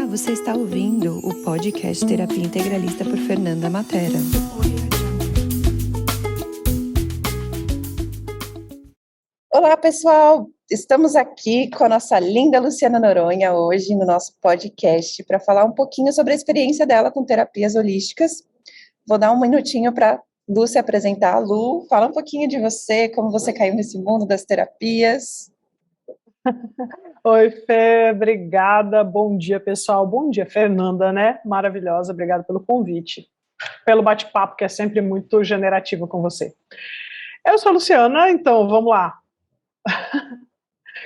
você está ouvindo o podcast Terapia Integralista por Fernanda Matera. Olá, pessoal! Estamos aqui com a nossa linda Luciana Noronha hoje no nosso podcast para falar um pouquinho sobre a experiência dela com terapias holísticas. Vou dar um minutinho para Lu se apresentar. Lu, fala um pouquinho de você, como você caiu nesse mundo das terapias. Oi, Fê, obrigada. Bom dia, pessoal. Bom dia, Fernanda, né? Maravilhosa, obrigada pelo convite, pelo bate-papo, que é sempre muito generativo com você. Eu sou a Luciana, então vamos lá.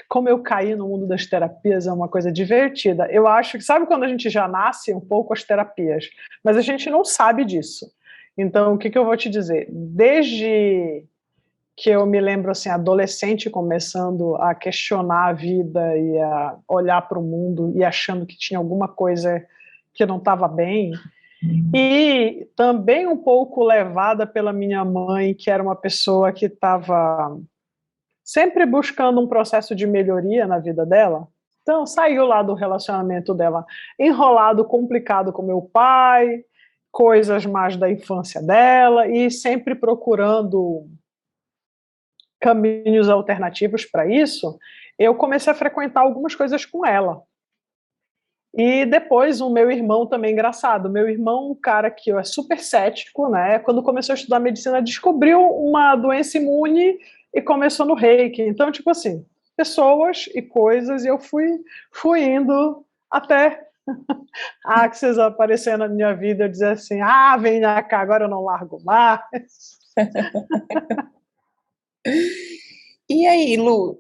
Como eu caí no mundo das terapias é uma coisa divertida. Eu acho que, sabe quando a gente já nasce um pouco as terapias, mas a gente não sabe disso. Então, o que eu vou te dizer? Desde que eu me lembro, assim, adolescente, começando a questionar a vida e a olhar para o mundo e achando que tinha alguma coisa que não estava bem, e também um pouco levada pela minha mãe, que era uma pessoa que estava sempre buscando um processo de melhoria na vida dela. Então, saiu lá do relacionamento dela enrolado, complicado com meu pai, coisas mais da infância dela, e sempre procurando caminhos alternativos para isso, eu comecei a frequentar algumas coisas com ela. E depois o meu irmão também, engraçado, meu irmão, um cara que é super cético, né, quando começou a estudar medicina, descobriu uma doença imune e começou no Reiki. Então, tipo assim, pessoas e coisas, e eu fui indo até Axis aparecer na minha vida, eu dizer assim, vem cá, agora eu não largo mais. E aí, Lu,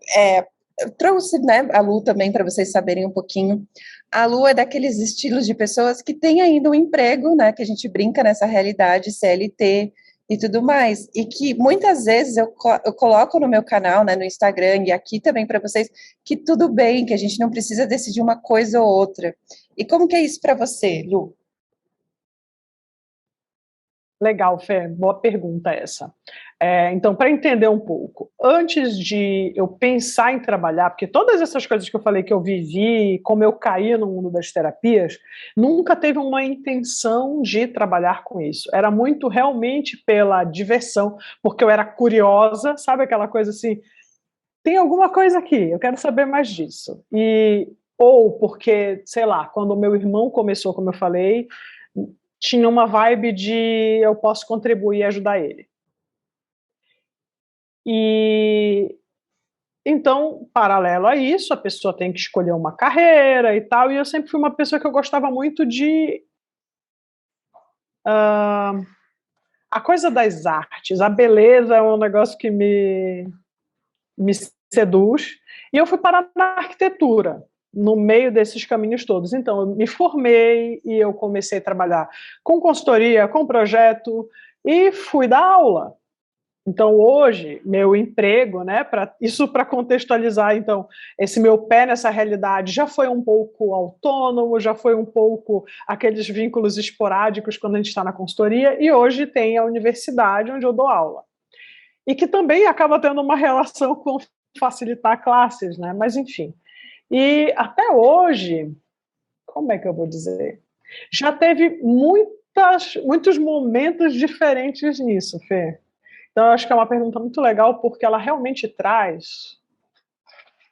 eu trouxe, né, a Lu também para vocês saberem um pouquinho. A Lu é daqueles estilos de pessoas que têm ainda um emprego, né, que a gente brinca nessa realidade CLT e tudo mais, e que muitas vezes eu coloco no meu canal, né, no Instagram e aqui também para vocês, que tudo bem, que a gente não precisa decidir uma coisa ou outra. E como que é isso para você, Lu? Legal, Fê, boa pergunta essa. Então, para entender um pouco, antes de eu pensar em trabalhar, porque todas essas coisas que eu falei que eu vivi, como eu caí no mundo das terapias, nunca teve uma intenção de trabalhar com isso. Era muito realmente pela diversão, porque eu era curiosa, sabe aquela coisa assim, tem alguma coisa aqui, eu quero saber mais disso. Ou porque, sei lá, quando o meu irmão começou, como eu falei, tinha uma vibe de eu posso contribuir e ajudar ele. E então, paralelo a isso, a pessoa tem que escolher uma carreira e tal, e eu sempre fui uma pessoa que eu gostava muito de a coisa das artes, a beleza é um negócio que me seduz, e eu fui parar na arquitetura, no meio desses caminhos todos. Então, eu me formei e eu comecei a trabalhar com consultoria, com projeto, e fui dar aula. Então, hoje, meu emprego, né, isso para contextualizar, então, esse meu pé nessa realidade já foi um pouco autônomo, já foi um pouco aqueles vínculos esporádicos quando a gente está na consultoria, e hoje tem a universidade onde eu dou aula. E que também acaba tendo uma relação com facilitar classes, né, mas enfim. E até hoje, como é que eu vou dizer? Já teve muitos momentos diferentes nisso, Fê. Então, eu acho que é uma pergunta muito legal, porque ela realmente traz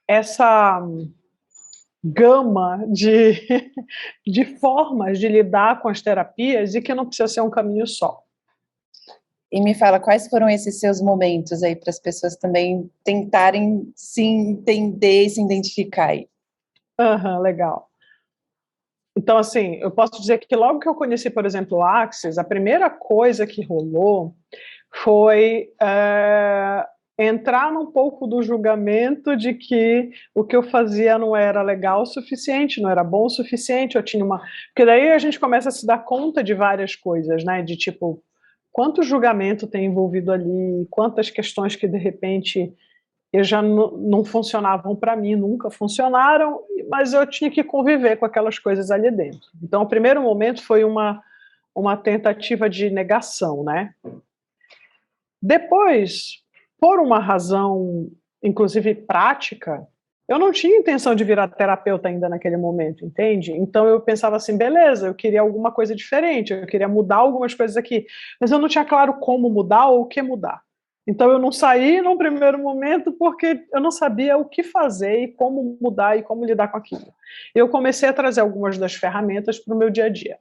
essa gama de formas de lidar com as terapias e que não precisa ser um caminho só. E me fala, quais foram esses seus momentos aí para as pessoas também tentarem se entender e se identificar aí? Legal. Então, assim, eu posso dizer que logo que eu conheci, por exemplo, o Axis, a primeira coisa que rolou foi entrar num pouco do julgamento de que o que eu fazia não era legal o suficiente, não era bom o suficiente, eu tinha uma... Porque daí a gente começa a se dar conta de várias coisas, né, de tipo, quanto julgamento tem envolvido ali, quantas questões que de repente eu já não funcionavam para mim, nunca funcionaram, mas eu tinha que conviver com aquelas coisas ali dentro. Então, o primeiro momento foi uma tentativa de negação, né? Depois, por uma razão, inclusive prática, eu não tinha intenção de virar terapeuta ainda naquele momento, entende? Então eu pensava assim, beleza, eu queria alguma coisa diferente, eu queria mudar algumas coisas aqui, mas eu não tinha claro como mudar ou o que mudar. Então eu não saí num primeiro momento porque eu não sabia o que fazer e como mudar e como lidar com aquilo. Eu comecei a trazer algumas das ferramentas para o meu dia a dia.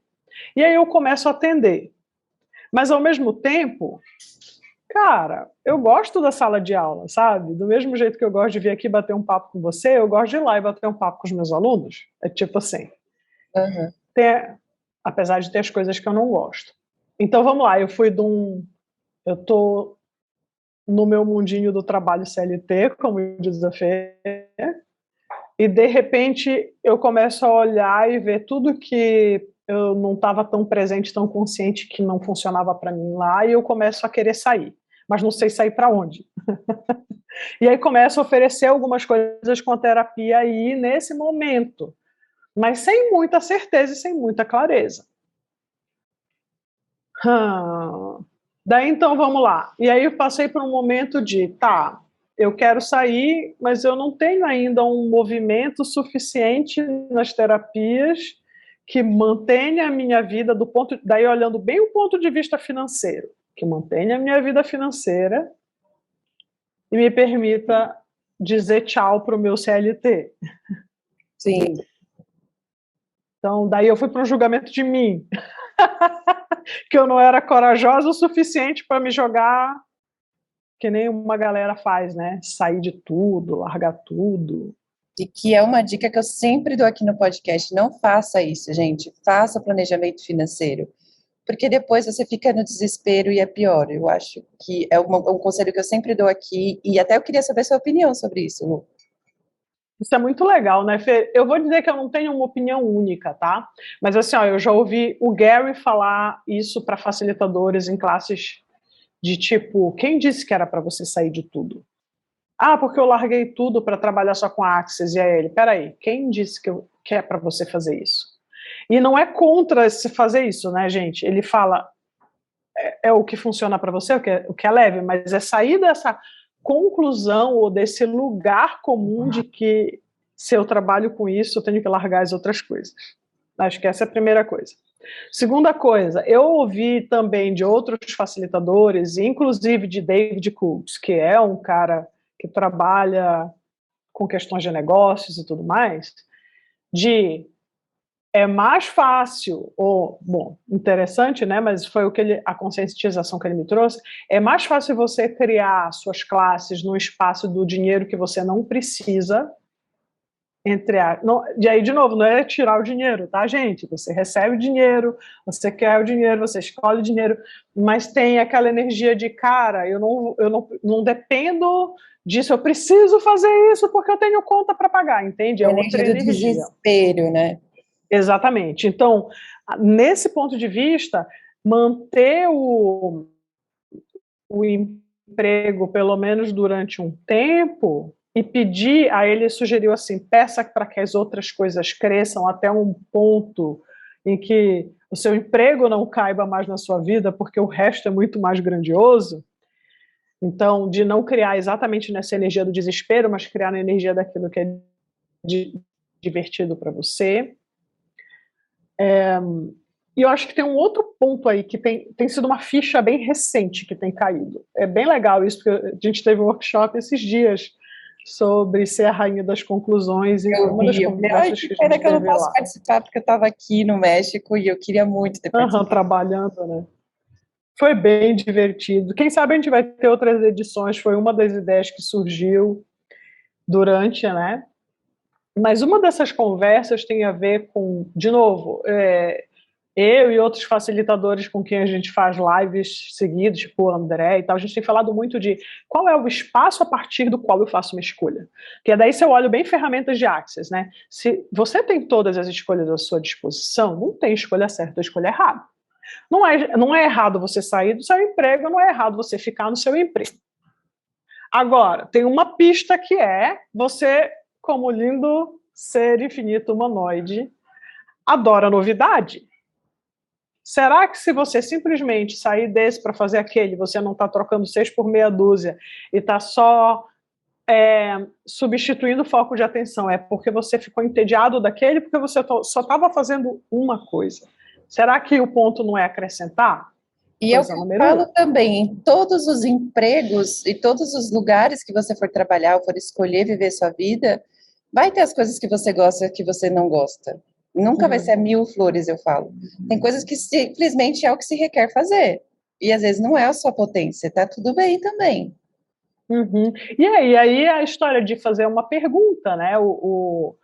E aí eu começo a atender. Mas ao mesmo tempo, cara, eu gosto da sala de aula, sabe? Do mesmo jeito que eu gosto de vir aqui bater um papo com você, eu gosto de ir lá e bater um papo com os meus alunos. É tipo assim, Uhum. apesar de ter as coisas que eu não gosto. Então vamos lá, eu tô no meu mundinho do trabalho CLT, como diz a Fê, e de repente eu começo a olhar e ver tudo que eu não estava tão presente, tão consciente que não funcionava para mim lá, e eu começo a querer sair, mas não sei sair para onde. E aí começo a oferecer algumas coisas com a terapia aí nesse momento, mas sem muita certeza e sem muita clareza. Daí então vamos lá. E aí eu passei por um momento de, tá, eu quero sair, mas eu não tenho ainda um movimento suficiente nas terapias que mantenha a minha vida daí olhando bem o ponto de vista financeiro, que mantenha a minha vida financeira e me permita dizer tchau para o meu CLT. Sim. Então, daí eu fui para um julgamento de mim, que eu não era corajosa o suficiente para me jogar que nem uma galera faz, né? Sair de tudo, largar tudo. E que é uma dica que eu sempre dou aqui no podcast, não faça isso, gente. Faça planejamento financeiro. Porque depois você fica no desespero e é pior. Eu acho que é um conselho que eu sempre dou aqui, e até eu queria saber sua opinião sobre isso, Lu. Isso é muito legal, né, Fê? Eu vou dizer que eu não tenho uma opinião única, tá? Mas assim, ó, eu já ouvi o Gary falar isso para facilitadores em classes de tipo, quem disse que era para você sair de tudo? Ah, porque eu larguei tudo para trabalhar só com a Axis. E aí ele, peraí, quem disse que é para você fazer isso? E não é contra se fazer isso, né, gente? Ele fala, é o que funciona para você, o que é leve, mas é sair dessa conclusão ou desse lugar comum de que se eu trabalho com isso, eu tenho que largar as outras coisas. Acho que essa é a primeira coisa. Segunda coisa, eu ouvi também de outros facilitadores, inclusive de David Coates, que é um cara que trabalha com questões de negócios e tudo mais, é mais fácil, bom, interessante, né, mas foi a conscientização que ele me trouxe, é mais fácil você criar suas classes no espaço do dinheiro que você não precisa, e aí, de novo, não é tirar o dinheiro, tá, gente? Você recebe o dinheiro, você quer o dinheiro, você escolhe o dinheiro, mas tem aquela energia de, cara, eu não dependo disso, eu preciso fazer isso porque eu tenho conta para pagar, entende? É outra energia. Desespero, né? Exatamente. Então, nesse ponto de vista, manter o emprego, pelo menos durante um tempo, e pedir, aí ele sugeriu assim, peça para que as outras coisas cresçam até um ponto em que o seu emprego não caiba mais na sua vida, porque o resto é muito mais grandioso. Então, de não criar exatamente nessa energia do desespero, mas criar na energia daquilo que é divertido para você. E eu acho que tem um outro ponto aí que tem sido uma ficha bem recente que tem caído. É bem legal isso, porque a gente teve um workshop esses dias sobre ser a rainha das conclusões. E uma das conversas que pena que eu não posso participar, porque eu estava aqui no México e eu queria muito ter participado. Trabalhando, né? Foi bem divertido. Quem sabe a gente vai ter outras edições, foi uma das ideias que surgiu durante, né? Mas uma dessas conversas tem a ver com, de novo, eu e outros facilitadores com quem a gente faz lives seguidos, tipo o André e tal, a gente tem falado muito de qual é o espaço a partir do qual eu faço uma escolha. Porque daí se eu olho bem ferramentas de Access, né? Se você tem todas as escolhas à sua disposição, não tem escolha certa ou escolha errada. Não é errado você sair do seu emprego, não é errado você ficar no seu emprego. Agora, tem uma pista que é você, como lindo ser infinito humanoide, adora novidade. Será que se você simplesmente sair desse para fazer aquele, você não está trocando 6 por meia dúzia e está só substituindo o foco de atenção, é porque você ficou entediado daquele, porque você só estava fazendo uma coisa. Será que o ponto não é acrescentar? E é o que eu falo também, em todos os empregos e todos os lugares que você for trabalhar ou for escolher viver sua vida, vai ter as coisas que você gosta e que você não gosta. Nunca vai ser a mil flores, eu falo. Tem coisas que simplesmente é o que se requer fazer. E às vezes não é a sua potência, tá tudo bem também. E aí a história de fazer uma pergunta, né? O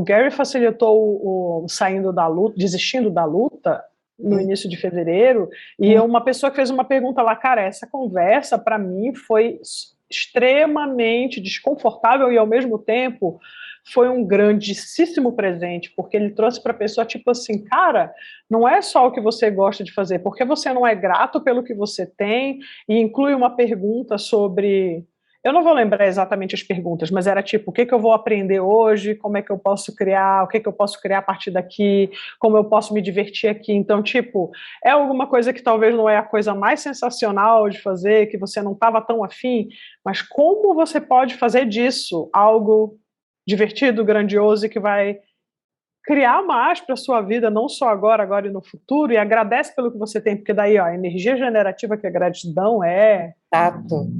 Gary facilitou o saindo da luta, desistindo da luta no início de fevereiro, e uma pessoa que fez uma pergunta lá, cara, essa conversa para mim foi extremamente desconfortável e ao mesmo tempo foi um grandíssimo presente, porque ele trouxe para a pessoa tipo assim, cara, não é só o que você gosta de fazer, porque você não é grato pelo que você tem, e inclui uma pergunta sobre... Eu não vou lembrar exatamente as perguntas, mas era tipo, o que eu vou aprender hoje, como é que eu posso criar, o que eu posso criar a partir daqui, como eu posso me divertir aqui. Então, tipo, é alguma coisa que talvez não é a coisa mais sensacional de fazer, que você não estava tão afim, mas como você pode fazer disso algo divertido, grandioso e que vai criar mais para a sua vida, não só agora e no futuro, e agradece pelo que você tem, porque daí, ó, a energia generativa que a gratidão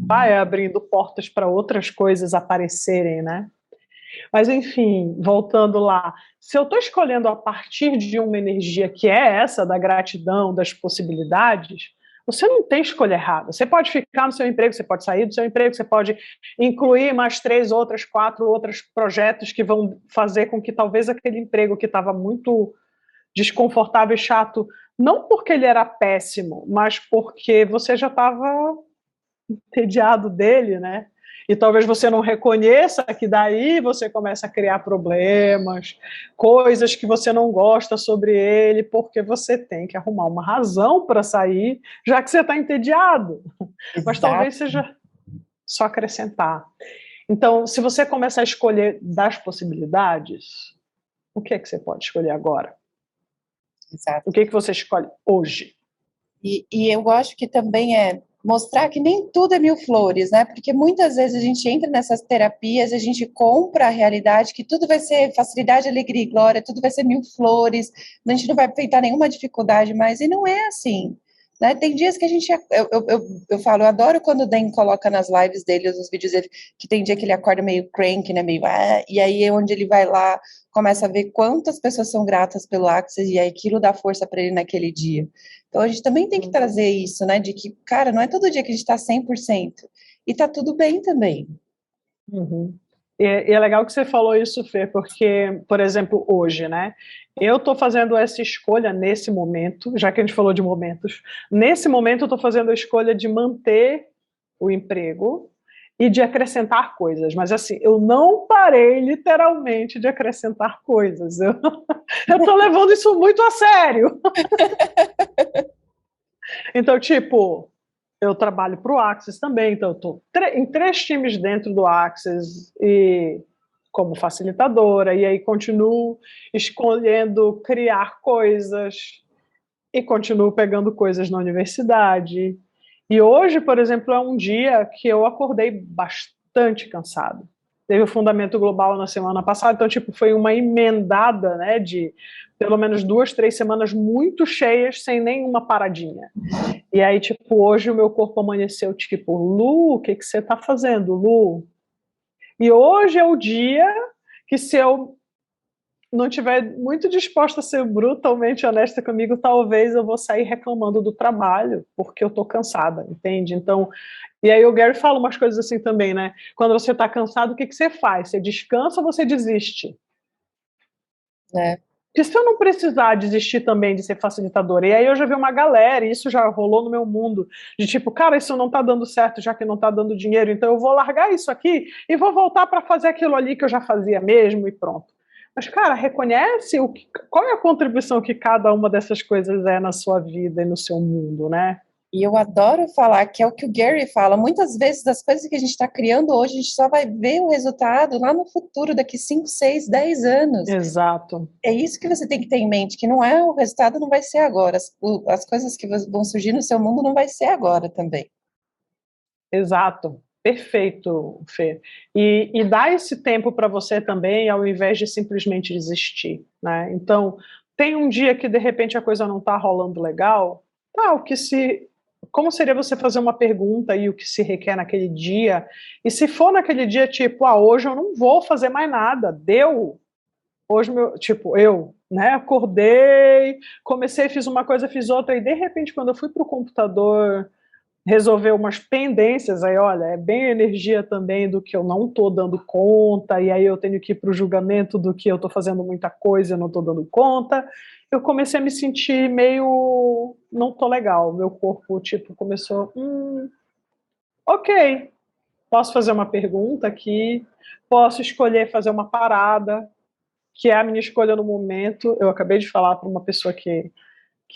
vai abrindo portas para outras coisas aparecerem, né? Mas, enfim, voltando lá, se eu estou escolhendo a partir de uma energia que é essa, da gratidão, das possibilidades, você não tem escolha errada. Você pode ficar no seu emprego, você pode sair do seu emprego, você pode incluir mais 4 outros projetos que vão fazer com que talvez aquele emprego que estava muito desconfortável e chato, não porque ele era péssimo, mas porque você já estava entediado dele, né? E talvez você não reconheça que daí você começa a criar problemas, coisas que você não gosta sobre ele, porque você tem que arrumar uma razão para sair, já que você está entediado. Exato. Mas talvez seja só acrescentar. Então, se você começar a escolher das possibilidades, o que é que você pode escolher agora? Exato. O que é que você escolhe hoje? E eu acho que também é mostrar que nem tudo é mil flores, né? Porque muitas vezes a gente entra nessas terapias, a gente compra a realidade que tudo vai ser facilidade, alegria e glória, tudo vai ser mil flores, a gente não vai enfrentar nenhuma dificuldade mais, e não é assim. Né? Tem dias que a gente, eu falo, eu adoro quando o Dan coloca nas lives dele, os vídeos dele, que tem dia que ele acorda meio cranky, né, meio, e aí é onde ele vai lá, começa a ver quantas pessoas são gratas pelo Access, e aí aquilo dá força para ele naquele dia. Então a gente também tem que trazer isso, né, de que, cara, não é todo dia que a gente tá 100%, e tá tudo bem também. E é legal que você falou isso, Fê, porque, por exemplo, hoje, né, eu estou fazendo essa escolha nesse momento, já que a gente falou de momentos, nesse momento eu estou fazendo a escolha de manter o emprego e de acrescentar coisas, mas assim, eu não parei literalmente de acrescentar coisas, eu estou levando isso muito a sério. Então, tipo, eu trabalho para o Access também, então eu estou em 3 times dentro do Access e como facilitadora, e aí continuo escolhendo criar coisas e continuo pegando coisas na universidade. E hoje, por exemplo, é um dia que eu acordei bastante cansado. Teve o Fundamento Global na semana passada, então tipo, foi uma emendada, né, de pelo menos 2, 3 semanas muito cheias, sem nenhuma paradinha. E aí, tipo, hoje o meu corpo amanheceu, tipo, Lu, o que você tá fazendo, Lu? E hoje é o dia que, se eu não estiver muito disposta a ser brutalmente honesta comigo, talvez eu vou sair reclamando do trabalho, porque eu tô cansada, entende? Então, e aí o Gary fala umas coisas assim também, né? Quando você tá cansado, o que você faz? Você descansa ou você desiste? Porque se eu não precisar desistir também de ser facilitadora, e aí eu já vi uma galera, e isso já rolou no meu mundo, de tipo, cara, isso não tá dando certo, já que não tá dando dinheiro, então eu vou largar isso aqui e vou voltar para fazer aquilo ali que eu já fazia mesmo e pronto. Mas, cara, reconhece qual é a contribuição que cada uma dessas coisas é na sua vida e no seu mundo, né? E eu adoro falar, que é o que o Gary fala, muitas vezes das coisas que a gente está criando hoje, a gente só vai ver o resultado lá no futuro, daqui 5, 6, 10 anos. Exato. É isso que você tem que ter em mente, que não é o resultado, não vai ser agora, as coisas que vão surgir no seu mundo não vai ser agora também. Exato. Perfeito, Fê. E dá esse tempo para você também, ao invés de simplesmente desistir, né? Então, tem um dia que de repente a coisa não está rolando legal, tá, como seria você fazer uma pergunta e o que se requer naquele dia? E se for naquele dia, tipo, hoje eu não vou fazer mais nada, deu. Hoje, eu, né, acordei, comecei, fiz uma coisa, fiz outra, e de repente, quando eu fui para o computador resolver umas pendências, aí olha, é bem energia também do que eu não estou dando conta, e aí eu tenho que ir para o julgamento do que eu estou fazendo muita coisa e não estou dando conta. Eu comecei a me sentir meio, não tô legal, meu corpo começou, ok, posso fazer uma pergunta aqui, posso escolher fazer uma parada, que é a minha escolha no momento. Eu acabei de falar para uma pessoa que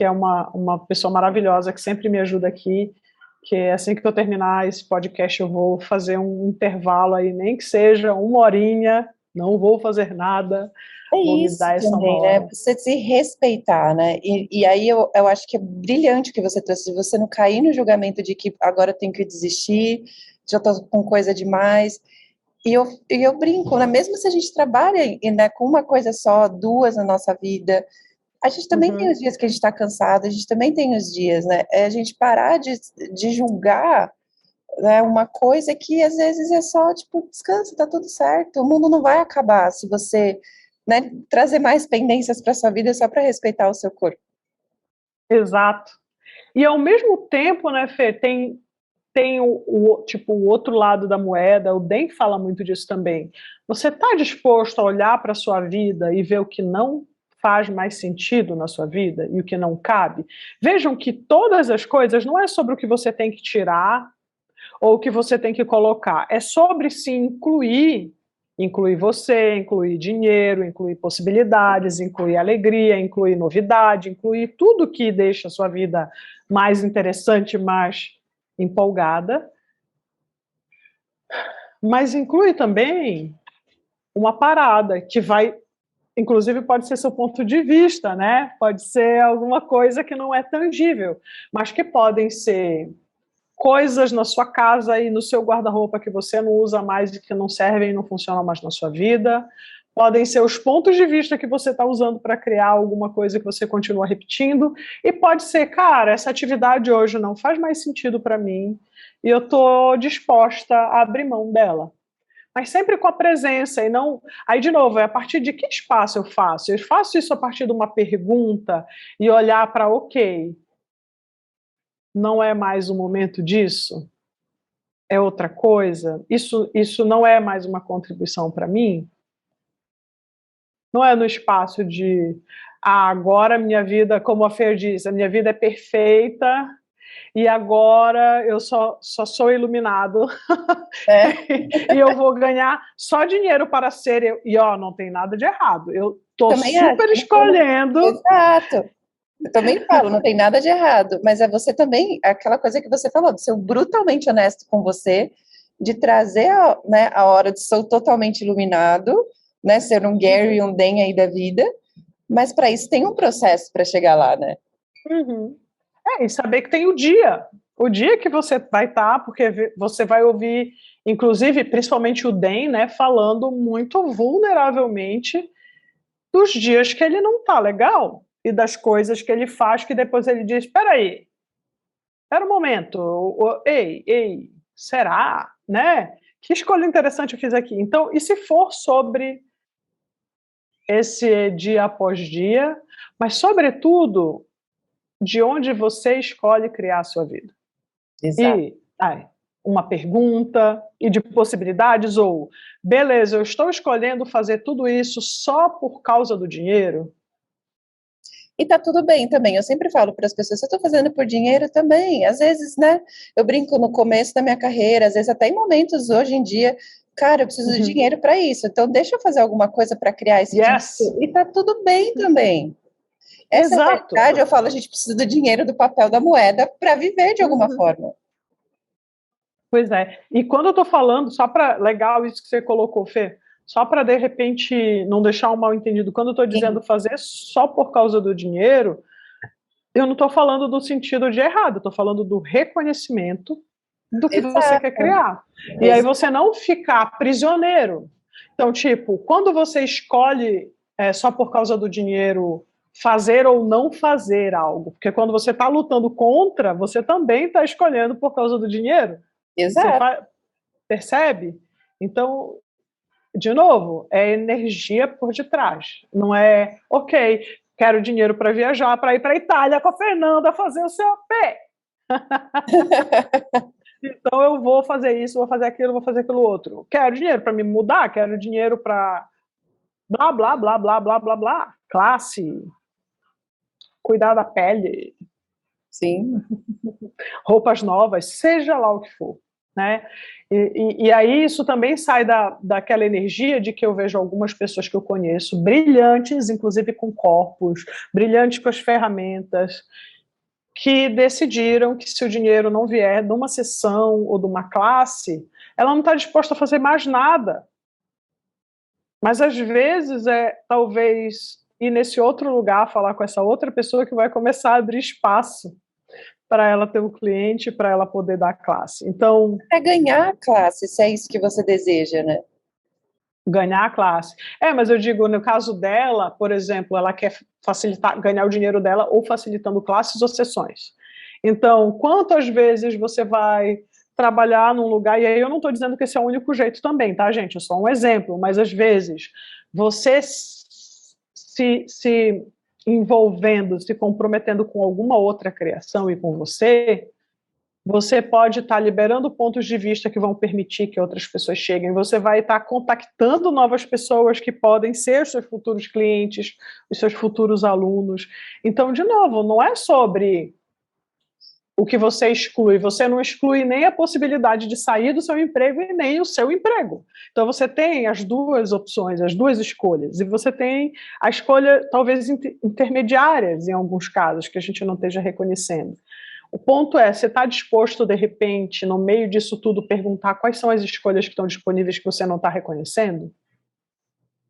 é uma pessoa maravilhosa, que sempre me ajuda aqui, que assim que eu terminar esse podcast eu vou fazer um intervalo aí, nem que seja 1 horinha, não vou fazer nada, vou me Isso dar essa também, 1 hora. né? Você se respeitar, né? E aí eu acho que é brilhante o que você trouxe, de você não cair no julgamento de que agora eu tenho que desistir, já tô com coisa demais. E eu brinco, né? Mesmo se a gente trabalha, né, com uma coisa só, duas na nossa vida, a gente também tem os dias que a gente está cansado, a gente também tem os dias, né? É a gente parar de julgar, né, uma coisa que às vezes é só, tipo, descansa, tá tudo certo. O mundo não vai acabar se você, né, trazer mais pendências para sua vida só para respeitar o seu corpo. Exato. E ao mesmo tempo, né, Fê, tem o outro lado da moeda, o DEM fala muito disso também. Você está disposto a olhar para a sua vida e ver o que não faz mais sentido na sua vida e o que não cabe? Vejam que todas as coisas não é sobre o que você tem que tirar ou o que você tem que colocar, é sobre se incluir você, incluir dinheiro, incluir possibilidades, incluir alegria, incluir novidade, incluir tudo que deixa a sua vida mais interessante, mais empolgada, mas inclui também uma parada que vai, inclusive pode ser seu ponto de vista, né? Pode ser alguma coisa que não é tangível, mas que podem ser coisas na sua casa e no seu guarda-roupa que você não usa mais e que não servem e não funcionam mais na sua vida. Podem ser os pontos de vista que você está usando para criar alguma coisa que você continua repetindo. E pode ser, cara, essa atividade hoje não faz mais sentido para mim e eu estou disposta a abrir mão dela. Mas sempre com a presença e não... Aí, de novo, é a partir de que espaço eu faço? Eu faço isso a partir de uma pergunta e olhar para, ok, não é mais o momento disso? É outra coisa? Isso não é mais uma contribuição para mim? Não é no espaço de agora minha vida, como a Fer diz, a minha vida é perfeita e agora eu só sou iluminado e eu vou ganhar só dinheiro para ser e não tem nada de errado. Eu estou super escolhendo. Exato. Eu também falo, não tem nada de errado, mas é você também, aquela coisa que você falou, de ser brutalmente honesto com você, de trazer, né, a hora de ser totalmente iluminado, né, ser um Gary, um Den aí da vida, mas para isso tem um processo para chegar lá, né? E saber que tem o dia que você vai estar, porque você vai ouvir, inclusive, principalmente o Den, né, falando muito vulneravelmente dos dias que ele não tá legal e das coisas que ele faz que depois ele diz, espera um momento, ei, será, né? Que escolha interessante eu fiz aqui. Então, e se for sobre esse dia após dia, mas sobretudo de onde você escolhe criar a sua vida. Exato. E uma pergunta e de possibilidades, ou beleza, eu estou escolhendo fazer tudo isso só por causa do dinheiro? E tá tudo bem também. Eu sempre falo para as pessoas, eu estou fazendo por dinheiro também. Às vezes, né? Eu brinco no começo da minha carreira, às vezes até em momentos hoje em dia, cara, eu preciso de dinheiro para isso. Então, deixa eu fazer alguma coisa para criar esse dinheiro. E tá tudo bem também. Essa é a verdade. Eu falo, a gente precisa do dinheiro, do papel, da moeda para viver de alguma forma. Pois é. E quando eu estou falando, só para legal isso que você colocou, Fê, só para de repente não deixar um mal entendido, quando eu estou dizendo fazer só por causa do dinheiro, eu não estou falando do sentido de errado, estou falando do reconhecimento do que você Exato. quer criar. E aí você não ficar prisioneiro. Então, tipo, quando você escolhe só por causa do dinheiro fazer ou não fazer algo, porque quando você está lutando contra, você também está escolhendo por causa do dinheiro. Exato. Percebe? Então, de novo, é energia por detrás. Não é, ok, quero dinheiro para viajar, para ir para a Itália com a Fernanda fazer o COP. Então eu vou fazer isso, vou fazer aquilo, vou fazer aquilo outro. Quero dinheiro para me mudar, quero dinheiro para blá, blá, blá, blá, blá, blá, blá. Classe, cuidar da pele. Sim. Roupas novas, seja lá o que for. Né? E aí isso também sai daquela energia de que eu vejo algumas pessoas que eu conheço, brilhantes, inclusive com corpos, brilhantes com as ferramentas, que decidiram que se o dinheiro não vier de uma sessão ou de uma classe, ela não está disposta a fazer mais nada. Mas às vezes talvez ir nesse outro lugar, falar com essa outra pessoa que vai começar a abrir espaço para ela ter um cliente, para ela poder dar a classe. Então, É ganhar a classe, se é isso que você deseja, né? ganhar a classe. Mas eu digo, no caso dela, por exemplo, ela quer facilitar, ganhar o dinheiro dela ou facilitando classes ou sessões. Então, quantas vezes você vai trabalhar num lugar, e aí eu não estou dizendo que esse é o único jeito também, tá, gente? É só um exemplo, mas às vezes você se envolvendo, se comprometendo com alguma outra criação e com você pode estar liberando pontos de vista que vão permitir que outras pessoas cheguem, você vai estar contactando novas pessoas que podem ser os seus futuros clientes, os seus futuros alunos. Então, de novo, não é sobre o que você não exclui nem a possibilidade de sair do seu emprego e nem o seu emprego. Então você tem as duas opções, as duas escolhas, e você tem a escolha talvez intermediárias em alguns casos que a gente não esteja reconhecendo. O ponto é, você está disposto, de repente, no meio disso tudo, perguntar quais são as escolhas que estão disponíveis que você não está reconhecendo?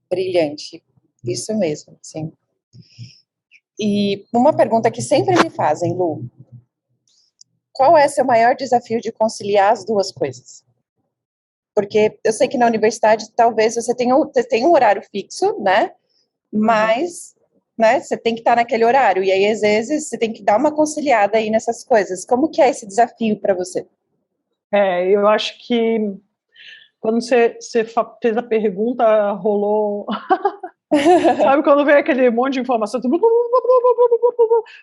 Brilhante. Isso mesmo, sim. E uma pergunta que sempre me fazem, Lu, qual é seu maior desafio de conciliar as duas coisas? Porque eu sei que na universidade talvez você tenha um horário fixo, né? Mas né, você tem que estar naquele horário, e aí às vezes você tem que dar uma conciliada aí nessas coisas. Como que é esse desafio para você? Eu acho que quando você fez a pergunta, rolou... Sabe quando vem aquele monte de informação?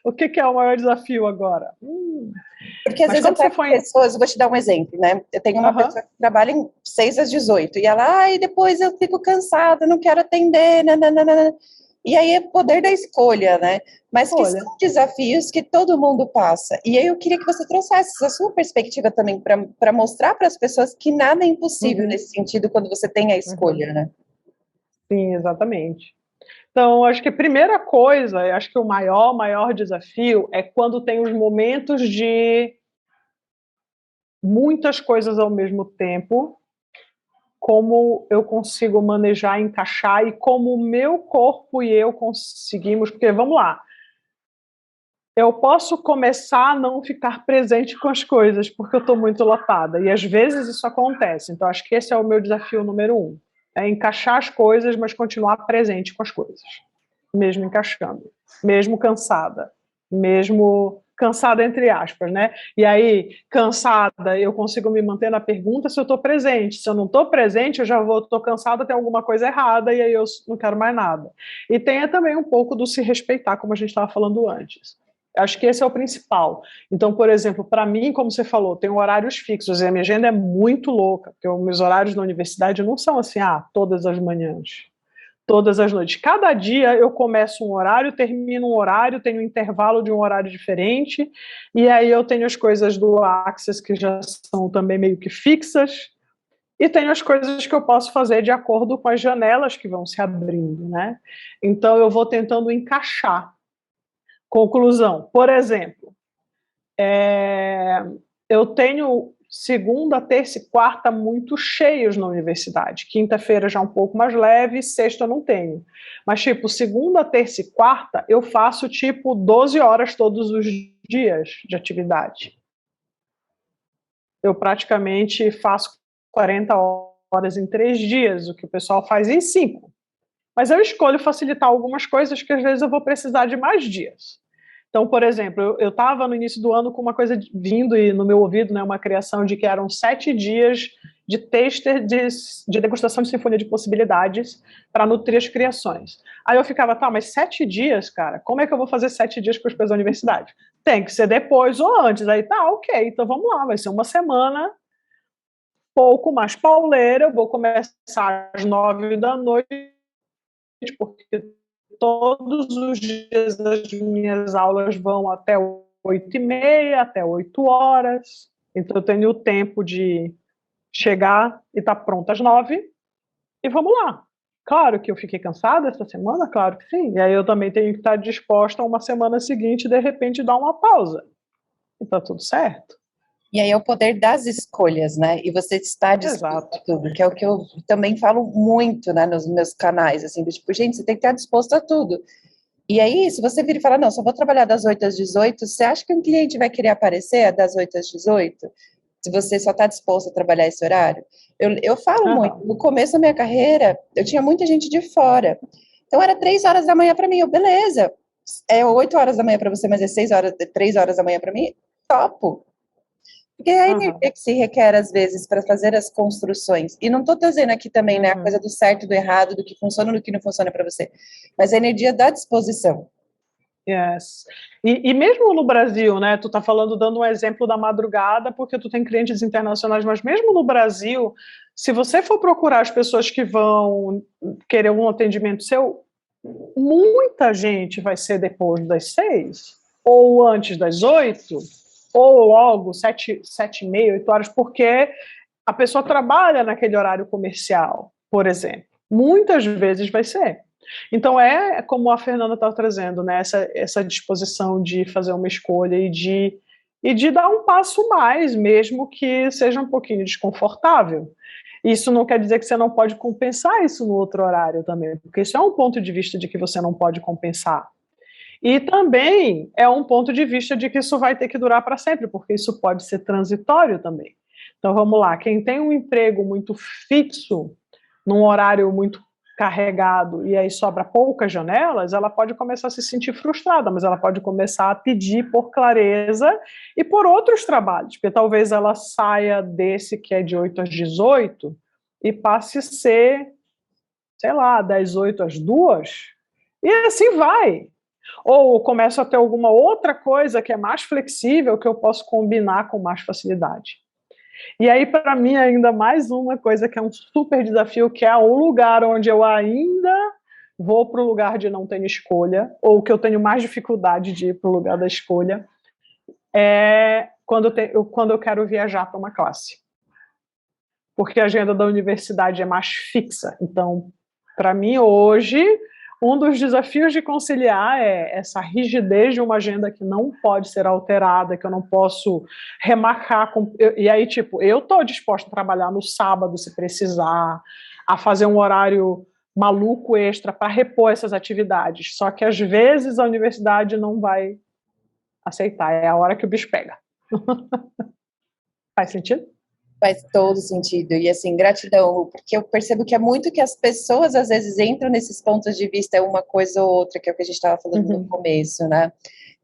O que é o maior desafio agora? Porque às vezes eu pego pessoas, eu vou te dar um exemplo, né? Eu tenho uma pessoa que trabalha em 6 às 18, e ela, depois eu fico cansada, não quero atender, nananana. E aí é poder da escolha, né? Mas que são desafios que todo mundo passa. E aí eu queria que você trouxesse a sua perspectiva também para mostrar para as pessoas que nada é impossível nesse sentido quando você tem a escolha, né? Sim, exatamente. Então, acho que a primeira coisa, acho que o maior desafio é quando tem os momentos de muitas coisas ao mesmo tempo, como eu consigo manejar, encaixar e como o meu corpo e eu conseguimos, porque vamos lá, eu posso começar a não ficar presente com as coisas porque eu estou muito lotada, e às vezes isso acontece, então acho que esse é o meu desafio número 1, é encaixar as coisas, mas continuar presente com as coisas, mesmo encaixando, mesmo cansada entre aspas, né? E aí, cansada, eu consigo me manter na pergunta se eu estou presente. Se eu não estou presente, eu já estou cansada, tem alguma coisa errada, e aí eu não quero mais nada. E tem também um pouco do se respeitar, como a gente estava falando antes. Acho que esse é o principal. Então, por exemplo, para mim, como você falou, tem horários fixos, e a minha agenda é muito louca, porque os meus horários na universidade não são assim, todas as manhãs. Todas as noites. Cada dia eu começo um horário, termino um horário, tenho um intervalo de um horário diferente, e aí eu tenho as coisas do Access que já são também meio que fixas, e tenho as coisas que eu posso fazer de acordo com as janelas que vão se abrindo, né? Então eu vou tentando encaixar. Conclusão, por exemplo, eu tenho segunda, terça e quarta muito cheios na universidade. Quinta-feira já um pouco mais leve, sexta eu não tenho. Mas, tipo, segunda, terça e quarta eu faço, 12 horas todos os dias de atividade. eu praticamente faço 40 horas em 3 dias, o que o pessoal faz em 5. Mas eu escolho facilitar algumas coisas que às vezes eu vou precisar de mais dias. Então, por exemplo, eu estava no início do ano com uma coisa vindo e no meu ouvido, né, uma criação de que eram 7 dias de tester de degustação de sinfonia de possibilidades para nutrir as criações. Aí eu ficava, tá, mas 7 dias, cara, como é que eu vou fazer 7 dias com as coisas da universidade? Tem que ser depois ou antes. Aí tá, ok, então vamos lá, vai ser uma semana pouco mais pauleira, eu vou começar às 9 da noite, porque todos os dias as minhas aulas vão até 8h30, até 8 horas, então eu tenho o tempo de chegar e estar pronta às 9, e vamos lá. Claro que eu fiquei cansada essa semana, claro que sim, e aí eu também tenho que estar disposta a uma semana seguinte, de repente, dar uma pausa, e tá tudo certo. E aí é o poder das escolhas, né? E você está disposto a tudo, que é o que eu também falo muito, né, nos meus canais, assim, do tipo, gente, você tem que estar disposto a tudo. E aí, se você vir e falar, não, só vou trabalhar das 8 às 18, você acha que um cliente vai querer aparecer das 8 às 18? Se você só está disposto a trabalhar esse horário? Eu falo muito, no começo da minha carreira, eu tinha muita gente de fora. Então, era 3 horas da manhã para mim, eu, beleza. É 8 horas da manhã para você, mas é 6 horas, 3 horas da manhã para mim, topo. Porque é a energia que se requer, às vezes, para fazer as construções. E não estou trazendo aqui também, né, a coisa do certo e do errado, do que funciona e do que não funciona para você. Mas a energia da disposição. Yes. E mesmo no Brasil, né, tu tá falando, dando um exemplo da madrugada, porque tu tem clientes internacionais, mas mesmo no Brasil, se você for procurar as pessoas que vão querer um atendimento seu, muita gente vai ser depois das 6, ou antes das 8, ou logo 7h30, 8 horas, porque a pessoa trabalha naquele horário comercial, por exemplo. Muitas vezes vai ser. Então é como a Fernanda estava trazendo, né, essa disposição de fazer uma escolha e de dar um passo mais, mesmo que seja um pouquinho desconfortável. Isso não quer dizer que você não pode compensar isso no outro horário também, porque isso é um ponto de vista de que você não pode compensar. E também é um ponto de vista de que isso vai ter que durar para sempre, porque isso pode ser transitório também. Então vamos lá, quem tem um emprego muito fixo, num horário muito carregado, e aí sobra poucas janelas, ela pode começar a se sentir frustrada, mas ela pode começar a pedir por clareza e por outros trabalhos, porque talvez ela saia desse que é de 8 às 18 e passe a ser, sei lá, das 8 às 2, e assim vai. Ou começo a ter alguma outra coisa que é mais flexível, que eu posso combinar com mais facilidade. E aí, para mim, ainda mais uma coisa que é um super desafio, que é um lugar onde eu ainda vou para o lugar de não ter escolha, ou que eu tenho mais dificuldade de ir para o lugar da escolha, é quando eu quero viajar para uma classe. Porque a agenda da universidade é mais fixa. Então, para mim, hoje, um dos desafios de conciliar é essa rigidez de uma agenda que não pode ser alterada, que eu não posso remarcar. E aí, tipo, eu estou disposta a trabalhar no sábado, se precisar, a fazer um horário maluco extra para repor essas atividades. Só que, às vezes, a universidade não vai aceitar. É a hora que o bicho pega. Faz sentido? Faz todo sentido. E assim, gratidão, porque eu percebo que é muito que as pessoas às vezes entram nesses pontos de vista, é uma coisa ou outra, que é o que a gente estava falando no começo, né?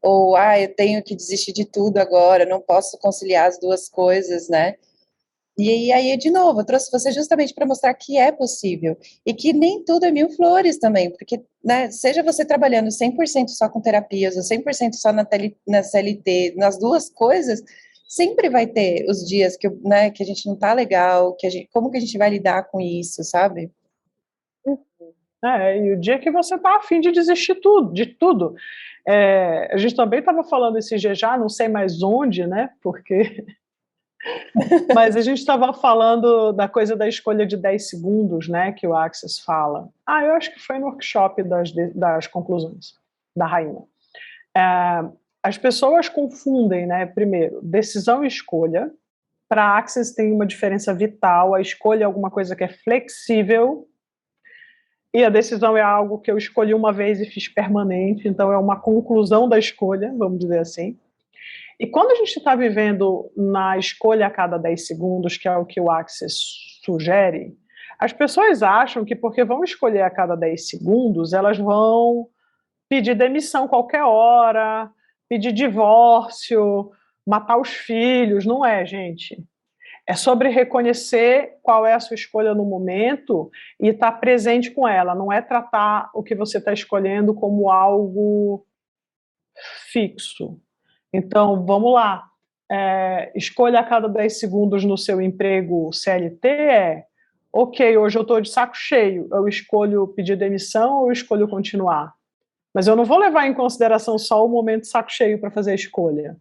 Ou, eu tenho que desistir de tudo agora, não posso conciliar as duas coisas, né? E aí, de novo, eu trouxe você justamente para mostrar que é possível. E que nem tudo é mil flores também, porque, né, seja você trabalhando 100% só com terapias, ou 100% só na CLT, nas duas coisas, sempre vai ter os dias que, né, que a gente não tá legal, como que a gente vai lidar com isso, sabe? E o dia que você tá afim de desistir de tudo. A gente também estava falando esse dia já, não sei mais onde, né? Porque mas a gente estava falando da coisa da escolha de 10 segundos, né? Que o Access fala. Eu acho que foi no workshop das conclusões da rainha. As pessoas confundem, né? Primeiro, decisão e escolha. Para a Access tem uma diferença vital. A escolha é alguma coisa que é flexível e a decisão é algo que eu escolhi uma vez e fiz permanente. Então é uma conclusão da escolha, vamos dizer assim. E quando a gente está vivendo na escolha a cada 10 segundos, que é o que o Access sugere, as pessoas acham que porque vão escolher a cada 10 segundos, elas vão pedir demissão qualquer hora, pedir divórcio, matar os filhos. Não é, gente. É sobre reconhecer qual é a sua escolha no momento e estar presente com ela. Não é tratar o que você está escolhendo como algo fixo. Então, vamos lá. Escolha a cada 10 segundos no seu emprego CLT ok, hoje eu estou de saco cheio, eu escolho pedir demissão ou eu escolho continuar? Mas eu não vou levar em consideração só o momento de saco cheio para fazer a escolha.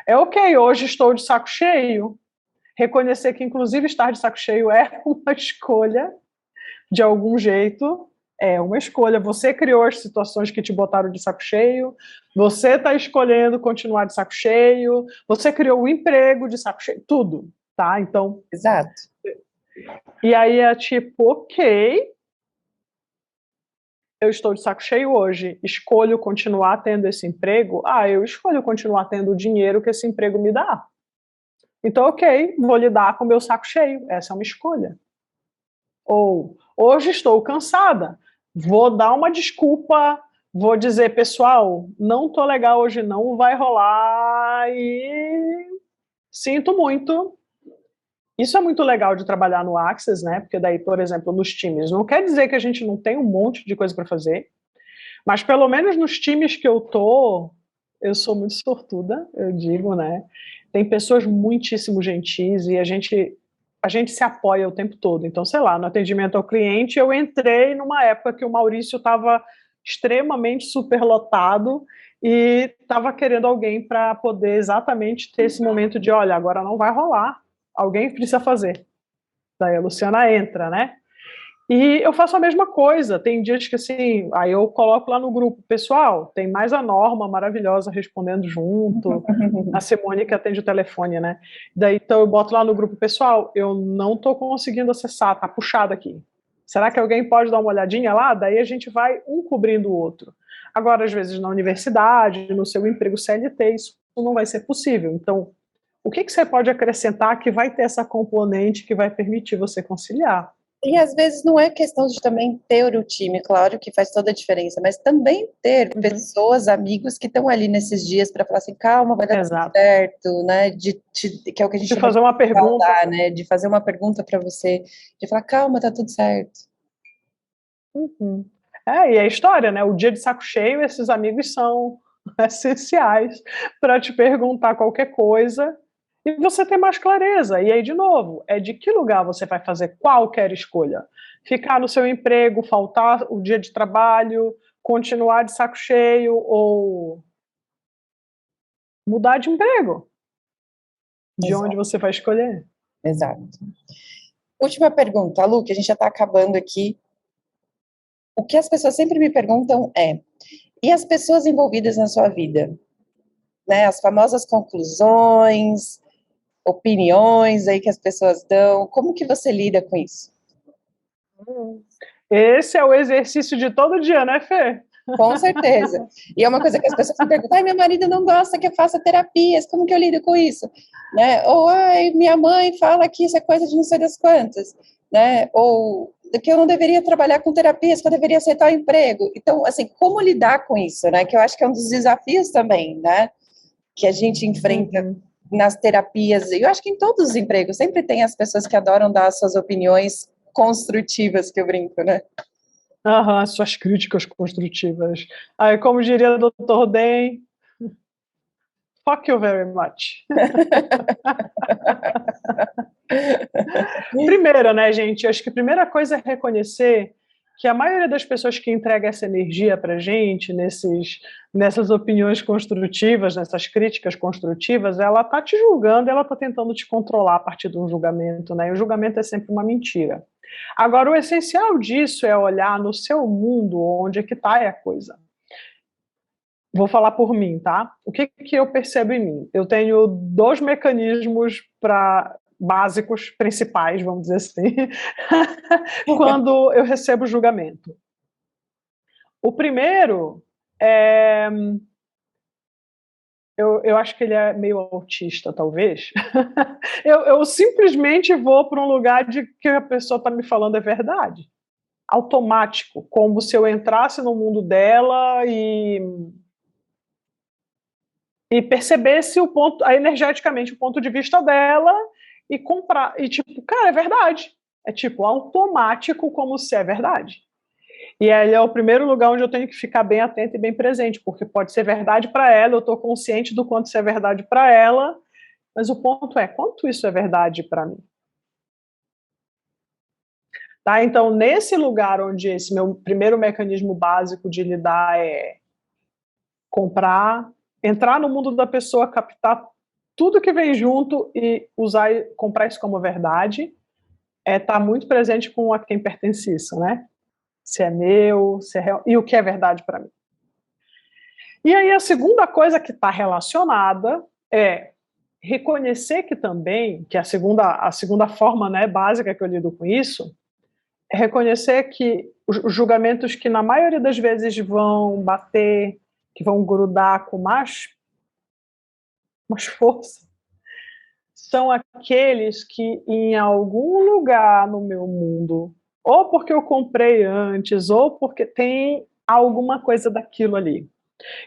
Ok, hoje estou de saco cheio, reconhecer que inclusive estar de saco cheio é uma escolha, de algum jeito, é uma escolha. Você criou as situações que te botaram de saco cheio, você está escolhendo continuar de saco cheio, você criou o emprego de saco cheio, tudo, tá? Então... Exato. E aí é tipo, ok, eu estou de saco cheio hoje, escolho continuar tendo esse emprego? Eu escolho continuar tendo o dinheiro que esse emprego me dá. Então, ok, vou lidar com o meu saco cheio, essa é uma escolha. Ou, hoje estou cansada, vou dar uma desculpa, vou dizer, pessoal, não estou legal hoje, não vai rolar e sinto muito. Isso é muito legal de trabalhar no Access, né? Porque daí, por exemplo, nos times, não quer dizer que a gente não tem um monte de coisa para fazer, mas pelo menos nos times que eu sou muito sortuda, eu digo, né? Tem pessoas muitíssimo gentis e a gente se apoia o tempo todo. Então, sei lá, no atendimento ao cliente, eu entrei numa época que o Maurício estava extremamente superlotado e estava querendo alguém para poder exatamente ter esse momento de, olha, agora não vai rolar, alguém precisa fazer. Daí a Luciana entra, né? E eu faço a mesma coisa, tem dias que assim, aí eu coloco lá no grupo, pessoal, tem mais a Norma maravilhosa respondendo junto, a Simone que atende o telefone, né? Daí então eu boto lá no grupo, pessoal, eu não tô conseguindo acessar, tá puxado aqui. Será que alguém pode dar uma olhadinha lá? Daí a gente vai um cobrindo o outro. Agora, às vezes na universidade, no seu emprego CLT, isso não vai ser possível. Então, o que você pode acrescentar que vai ter essa componente que vai permitir você conciliar? E às vezes não é questão de também ter o time, claro que faz toda a diferença, mas também ter pessoas, amigos que estão ali nesses dias para falar assim, calma, vai dar tudo certo, né? Que é o que a gente chama fazer uma pergunta, falar, né? De fazer uma pergunta para você, de falar, calma, tá tudo certo. E a história, né? O dia de saco cheio, esses amigos são essenciais para te perguntar qualquer coisa e você ter mais clareza. E aí, de novo, é de que lugar você vai fazer qualquer escolha. Ficar no seu emprego, faltar o dia de trabalho, continuar de saco cheio ou mudar de emprego. De onde você vai escolher. Exato. Última pergunta, Lu, que a gente já está acabando aqui. O que as pessoas sempre me perguntam e as pessoas envolvidas na sua vida? Né, as famosas conclusões, opiniões aí que as pessoas dão, como que você lida com isso? Esse é o exercício de todo dia, né, Fê? Com certeza. E é uma coisa que as pessoas me perguntam, meu marido não gosta que eu faça terapias, como que eu lido com isso? Né? Ou, minha mãe fala que isso é coisa de não sei das quantas, né? Ou que eu não deveria trabalhar com terapias, que eu deveria aceitar o emprego. Então, assim, como lidar com isso, né? Que eu acho que é um dos desafios também, né? Que a gente enfrenta nas terapias, eu acho que em todos os empregos, sempre tem as pessoas que adoram dar as suas opiniões construtivas, que eu brinco, né? Suas críticas construtivas. Aí, como diria o Dr. Den, fuck you very much. Primeiro, né, gente, acho que a primeira coisa é reconhecer que a maioria das pessoas que entrega essa energia pra gente, nessas opiniões construtivas, nessas críticas construtivas, ela tá te julgando, ela tá tentando te controlar a partir de um julgamento, né? E o julgamento é sempre uma mentira. Agora, o essencial disso é olhar no seu mundo onde é que tá a coisa. Vou falar por mim, tá? O que eu percebo em mim? Eu tenho 2 mecanismos básicos, principais, vamos dizer assim, quando eu recebo julgamento. O primeiro é eu acho que ele é meio autista, talvez. Eu simplesmente vou para um lugar de que a pessoa está me falando é verdade. Automático, como se eu entrasse no mundo dela e percebesse o ponto, energeticamente o ponto de vista dela e comprar. E tipo, cara, é verdade. É tipo automático, como se é verdade. E ele é o primeiro lugar onde eu tenho que ficar bem atento e bem presente, porque pode ser verdade para ela, eu estou consciente do quanto isso é verdade para ela, mas o ponto é, quanto isso é verdade para mim? Tá? Então, nesse lugar onde esse meu primeiro mecanismo básico de lidar é comprar, entrar no mundo da pessoa, captar tudo que vem junto e usar e comprar isso como verdade, tá muito presente com a quem pertence isso, né? Se é meu, se é real, e o que é verdade para mim. E aí a segunda coisa que está relacionada é reconhecer que também, que a segunda forma, né, básica que eu lido com isso, é reconhecer que os julgamentos que na maioria das vezes vão bater, que vão grudar com mais força, são aqueles que em algum lugar no meu mundo, ou porque eu comprei antes, ou porque tem alguma coisa daquilo ali.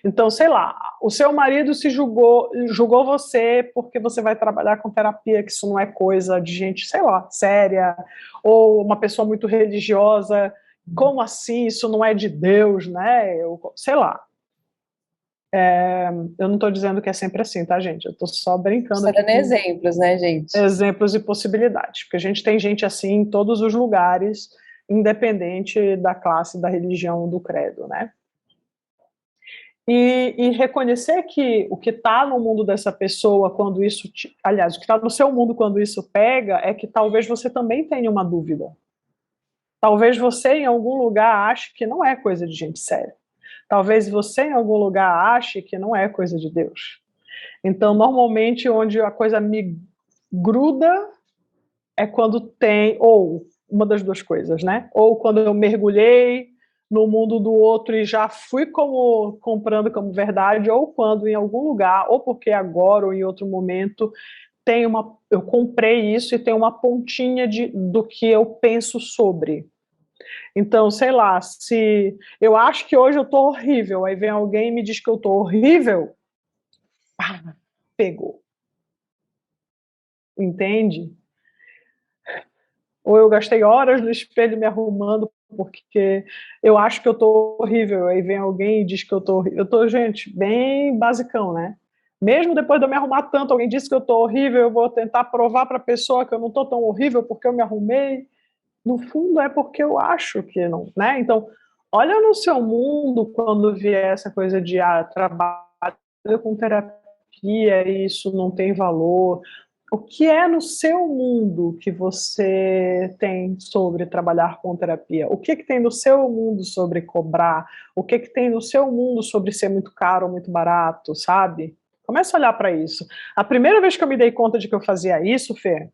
Então, sei lá, o seu marido julgou você porque você vai trabalhar com terapia, que isso não é coisa de gente, sei lá, séria, ou uma pessoa muito religiosa, como assim, isso não é de Deus, né? Sei lá. Eu não estou dizendo que é sempre assim, tá, gente? Eu estou só brincando Só aqui dando com exemplos, né, gente? exemplos e possibilidades, porque a gente tem gente assim em todos os lugares, independente da classe, da religião, do credo, né? E reconhecer que o que está no mundo dessa pessoa, quando isso, aliás, o que está no seu mundo quando isso pega, é que talvez você também tenha uma dúvida. Talvez você em algum lugar ache que não é coisa de gente séria. Talvez você em algum lugar ache que não é coisa de Deus. Então, normalmente, onde a coisa me gruda é quando tem, ou uma das duas coisas, né? Ou quando eu mergulhei no mundo do outro e já fui comprando como verdade, ou quando em algum lugar, ou porque agora ou em outro momento, eu comprei isso e tem uma pontinha do que eu penso sobre. Então, sei lá, se eu acho que hoje eu tô horrível, aí vem alguém e me diz que eu tô horrível, pegou. Entende? Ou eu gastei horas no espelho me arrumando porque eu acho que eu tô horrível, aí vem alguém e diz que eu tô horrível. Eu tô, gente, bem basicão, né? Mesmo depois de eu me arrumar tanto, alguém disse que eu tô horrível, eu vou tentar provar para a pessoa que eu não tô tão horrível porque eu me arrumei. No fundo é porque eu acho que não, né? Então, olha no seu mundo quando vier essa coisa de trabalho com terapia e isso não tem valor. O que é no seu mundo que você tem sobre trabalhar com terapia? O que tem no seu mundo sobre cobrar? O que tem no seu mundo sobre ser muito caro ou muito barato, sabe? Começa a olhar para isso. A primeira vez que eu me dei conta de que eu fazia isso, Fê,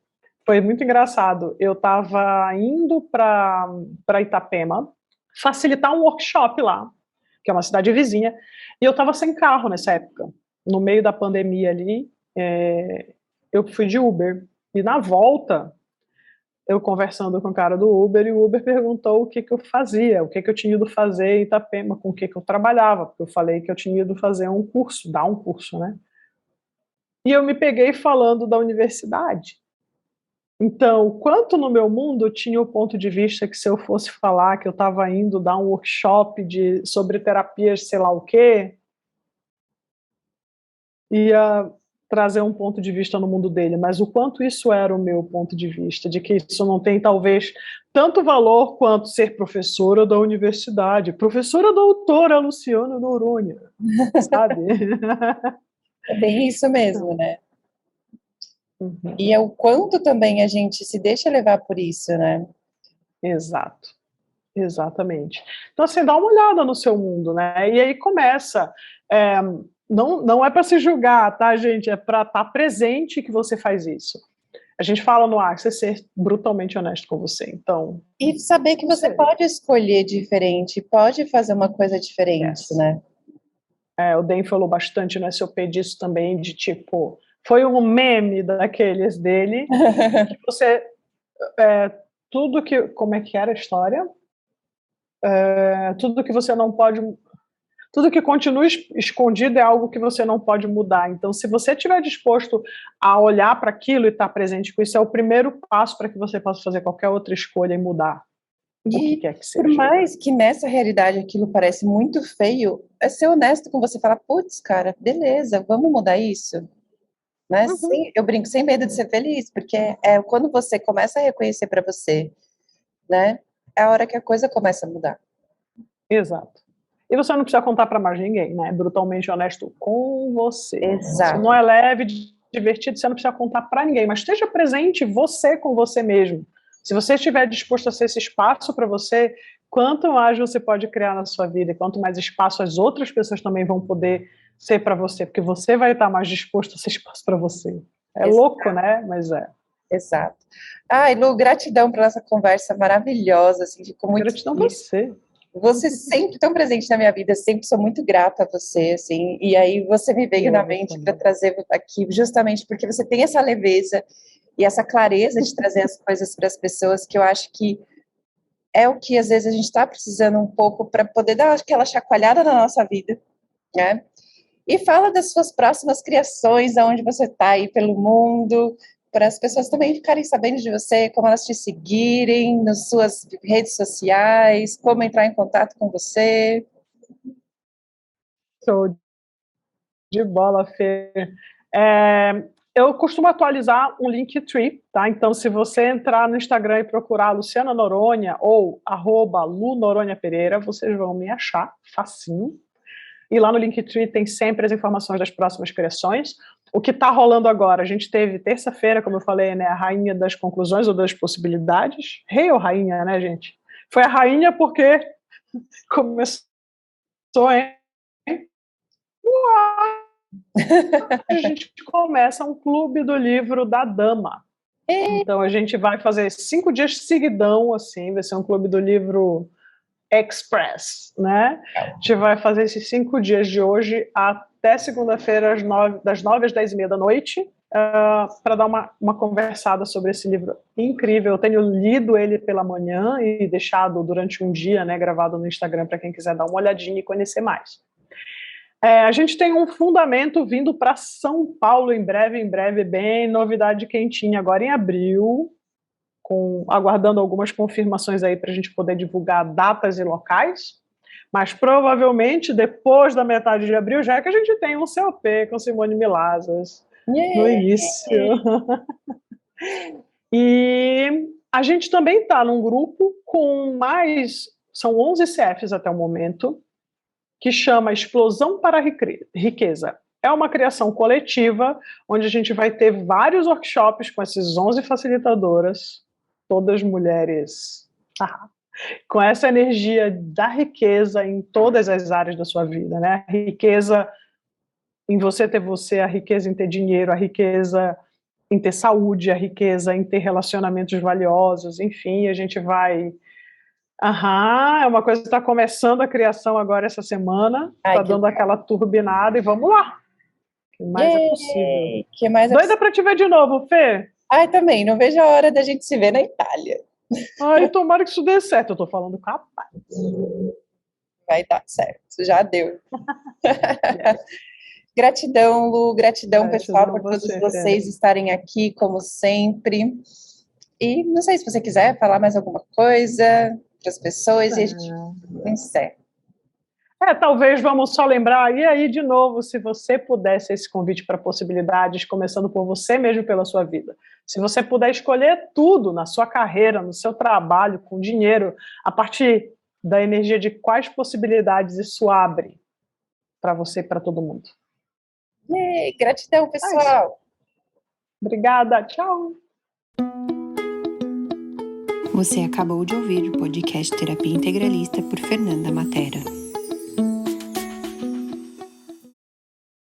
foi muito engraçado. Eu estava indo para Itapema facilitar um workshop lá, que é uma cidade vizinha, e eu estava sem carro nessa época. No meio da pandemia ali, eu fui de Uber. E na volta, eu conversando com o cara do Uber, e o Uber perguntou o que eu fazia, o que eu tinha ido fazer em Itapema, com o que eu trabalhava, porque eu falei que eu tinha ido fazer um curso, dar um curso, né? E eu me peguei falando da universidade. Então, quanto no meu mundo tinha o ponto de vista que se eu fosse falar que eu estava indo dar um workshop sobre terapias, sei lá o quê, ia trazer um ponto de vista no mundo dele, mas o quanto isso era o meu ponto de vista, de que isso não tem talvez tanto valor quanto ser professora da universidade, professora doutora Luciana Noronha, sabe? É bem isso mesmo, né? Uhum. E é o quanto também a gente se deixa levar por isso, né? Exato. Exatamente. Então, assim, dá uma olhada no seu mundo, né? E aí começa. Não é para se julgar, tá, gente? É para estar presente que você faz isso. A gente fala no Access ser brutalmente honesto com você. Então. E saber que você pode escolher diferente, pode fazer uma coisa diferente, né? O Dan falou bastante no SOP disso também, de tipo, foi um meme daqueles dele, que você, tudo que, como é que era a história? Tudo que você não pode, tudo que continua escondido é algo que você não pode mudar. Então, se você estiver disposto a olhar para aquilo e estar presente com isso, é o primeiro passo para que você possa fazer qualquer outra escolha e mudar o que quer que seja. Por mais que nessa realidade aquilo parece muito feio, é ser honesto com você, falar, putz, cara, beleza, vamos mudar isso? Né? Eu brinco, sem medo de ser feliz, porque quando você começa a reconhecer para você, né, é a hora que a coisa começa a mudar. Exato. E você não precisa contar para mais ninguém, né? Brutalmente honesto com você. Exato. Se não é leve, divertido, você não precisa contar para ninguém, mas esteja presente você com você mesmo. Se você estiver disposto a ser esse espaço para você, quanto mais você pode criar na sua vida, e quanto mais espaço as outras pessoas também vão poder ser para você, porque você vai estar mais disposto a ser espaço para você. Exato. Louco, né? Mas é. Exato. Ai, Lu, gratidão pela essa conversa maravilhosa, assim, ficou muito gratidão a você. Você sempre tão presente na minha vida, sempre sou muito grata a você, assim, e aí você me veio na mente para trazer aqui, justamente porque você tem essa leveza e essa clareza de trazer as coisas para as pessoas, que eu acho que é o que às vezes a gente está precisando um pouco para poder dar aquela chacoalhada na nossa vida, né? E fala das suas próximas criações, aonde você está aí pelo mundo, para as pessoas também ficarem sabendo de você, como elas te seguirem nas suas redes sociais, como entrar em contato com você. Show de bola, Fê. Eu costumo atualizar um Linktree, tá? Então, se você entrar no Instagram e procurar Luciana Noronha ou @LuNoronhaPereira, vocês vão me achar facinho. E lá no Linktree tem sempre as informações das próximas criações. O que está rolando agora? A gente teve terça-feira, como eu falei, né, a rainha das conclusões ou das possibilidades. Rei ou rainha, né, gente? Foi a rainha porque começou, hein? A gente começa um clube do livro da dama. Então a gente vai fazer 5 dias seguidão, assim, vai ser um clube do livro Express, né? A gente vai fazer esses 5 dias de hoje até segunda-feira, das 9 às 10h30 da noite, para dar uma conversada sobre esse livro incrível. Eu tenho lido ele pela manhã e deixado durante um dia, né, gravado no Instagram para quem quiser dar uma olhadinha e conhecer mais. A gente tem um fundamento vindo para São Paulo em breve, bem novidade quentinha, agora em abril, aguardando algumas confirmações aí para a gente poder divulgar datas e locais, mas provavelmente depois da metade de abril já é que a gente tem um COP com Simone Milazas no início. E a gente também está num grupo com são 11 CFs até o momento, que chama Explosão para a Riqueza. É uma criação coletiva, onde a gente vai ter vários workshops com essas 11 facilitadoras, todas mulheres, com essa energia da riqueza em todas as áreas da sua vida, né? A riqueza em você, a riqueza em ter dinheiro, a riqueza em ter saúde, a riqueza em ter relacionamentos valiosos, enfim, a gente vai... é uma coisa que está começando a criação agora essa semana, está dando aquela turbinada e vamos lá. O que mais é possível. Doida para te ver de novo, Fê? Ai, também, não vejo a hora da gente se ver na Itália. Ai, tomara que isso dê certo, eu tô falando capaz. Vai dar certo, já deu. Gratidão, Lu, gratidão pessoal, por todos vocês estarem aqui, como sempre. E não sei se você quiser falar mais alguma coisa para as pessoas e a gente encerra. Talvez vamos só lembrar, e aí de novo, se você pudesse esse convite para possibilidades, começando por você mesmo, pela sua vida. Se você puder escolher tudo na sua carreira, no seu trabalho, com dinheiro, a partir da energia de quais possibilidades isso abre para você e para todo mundo. Gratidão, pessoal. Obrigada, tchau. Você acabou de ouvir o podcast Terapia Integralista por Fernanda Matera.